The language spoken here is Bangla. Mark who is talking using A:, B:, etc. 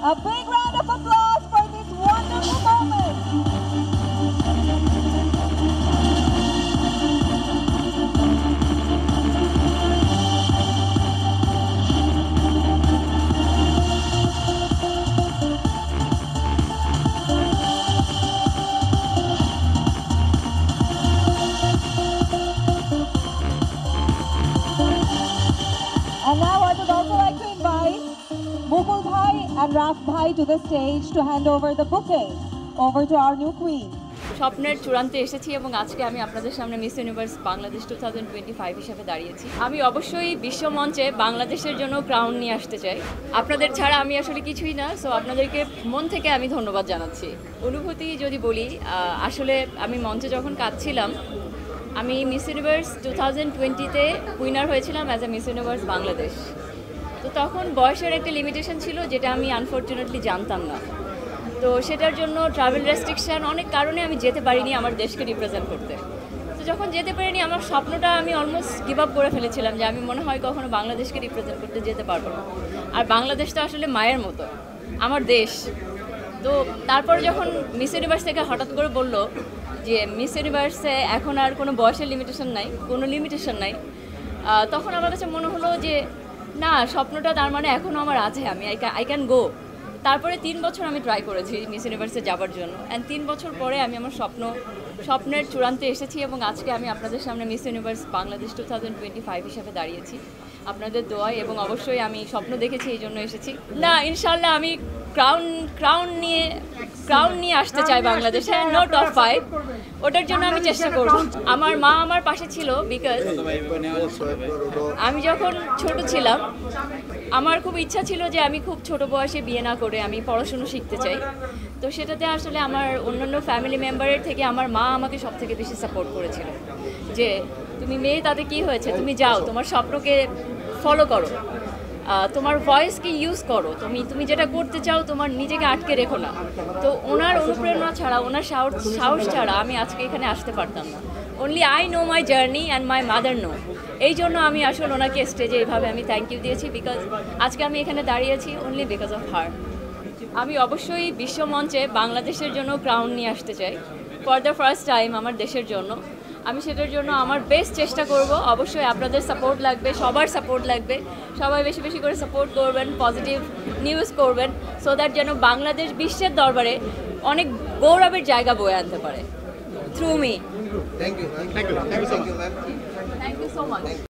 A: A big round of applause for this wonderful moment. And now I would also like to invite Mukul Bhai and Raf Bhai to the stage to hand over the bouquet over to our new queen.
B: স্বপ্নের চূড়ান্তে এসেছি এবং আজকে আমি আপনাদের সামনে মিস ইউনিভার্স বাংলাদেশ 2025 হিসেবে দাঁড়িয়েছি। আমি অবশ্যই বিশ্ব মঞ্চে বাংলাদেশের জন্য ক্রাউন নিয়ে আসতে চাই। আপনাদের ছাড়া আমি আসলে কিছুই না, সো আপনাদেরকে মন থেকে আমি ধন্যবাদ জানাচ্ছি। অনুভূতি যদি বলি, আসলে আমি মঞ্চে যখন কাঁদছিলাম, আমি মিস ইউনিভার্স 2020-তে উইনার হয়েছিলাম as a miss universe Bangladesh. তো তখন বয়সের একটা লিমিটেশন ছিল, যেটা আমি আনফর্চুনেটলি জানতাম না। তো সেটার জন্য ট্রাভেল রেস্ট্রিকশান, অনেক কারণে আমি যেতে পারিনি আমার দেশকে রিপ্রেজেন্ট করতে। তো যখন যেতে পারিনি, আমার স্বপ্নটা আমি অলমোস্ট গিভ আপ করে ফেলেছিলাম যে আমি মনে হয় কখনো বাংলাদেশকে রিপ্রেজেন্ট করতে যেতে পারবো না। আর বাংলাদেশ তো আসলে মায়ের মতো, আমার দেশ। তো তারপরে যখন মিস ইউনিভার্স থেকে হঠাৎ করে বলল যে মিস ইউনিভার্সে এখন আর কোনো বয়সের লিমিটেশন নাই, কোনো লিমিটেশন নাই, তখন আমার কাছে মনে হলো যে না, স্বপ্নটা তার মানে এখনও আমার আছে, আমি আই ক্যান গো। তারপরে 3 বছর আমি ট্রাই করেছি মিস ইউনিভার্সে যাওয়ার জন্য, অ্যান্ড 3 বছর পরে আমি আমার স্বপ্নের চূড়ান্তে এসেছি এবং আজকে আমি আপনাদের সামনে মিস ইউনিভার্স বাংলাদেশ 2025 হিসেবে দাঁড়িয়েছি আপনাদের দোয়ায়, এবং অবশ্যই আমি স্বপ্ন দেখেছি, এই জন্য এসেছি। না, ইনশাল্লাহ আমি ক্রাউন নিয়ে আসতে চাই বাংলাদেশে, নো টপ 5, ওটার জন্য আমি চেষ্টা করব। আমার মা আমার পাশে ছিল, বিকজ আমি যখন ছোট ছিলাম আমার খুব ইচ্ছা ছিল যে আমি খুব ছোট বয়সে বিয়ে না করে আমি পড়াশুনো শিখতে চাই। তো সেটাতে আসলে আমার অন্যান্য ফ্যামিলি মেম্বারের থেকে আমার মা আমাকে সব থেকে বেশি সাপোর্ট করেছিল যে তুমি মেয়ে, তাতে কি হয়েছে, তুমি যাও, তোমার স্বপ্নকে ফলো করো, তোমার ভয়েসকে ইউজ করো, তুমি যেটা করতে চাও তোমার নিজেকে আটকে রেখো না। তো ওনার অনুপ্রেরণা ছাড়া, ওনার সাহস ছাড়া আমি আজকে এখানে আসতে পারতাম না। Only I know my journey and my mother know. এই জন্য আমি আসলে ওনাকে স্টেজে এইভাবে আমি থ্যাংক ইউ দিয়েছি, বিকজ আজকে আমি এখানে দাঁড়িয়েছি অনলি বিকজ অফ হার। আমি অবশ্যই বিশ্ব মঞ্চে বাংলাদেশের জন্য ক্রাউন নিয়ে আসতে চাই ফর দ্য ফার্স্ট টাইম আমার দেশের জন্য। আমি সেটার জন্য আমার বেস্ট চেষ্টা করব। অবশ্যই আপনাদের সাপোর্ট লাগবে, সবার সাপোর্ট লাগবে, সবাই বেশি বেশি করে সাপোর্ট করবেন, পজিটিভ নিউজ করবেন, সো দ্যাট যেন বাংলাদেশ বিশ্বের দরবারে অনেক গৌরবের জায়গা বয়ে আনতে পারে through me.
C: Thank you. Thank you so much.
B: Thank you so much.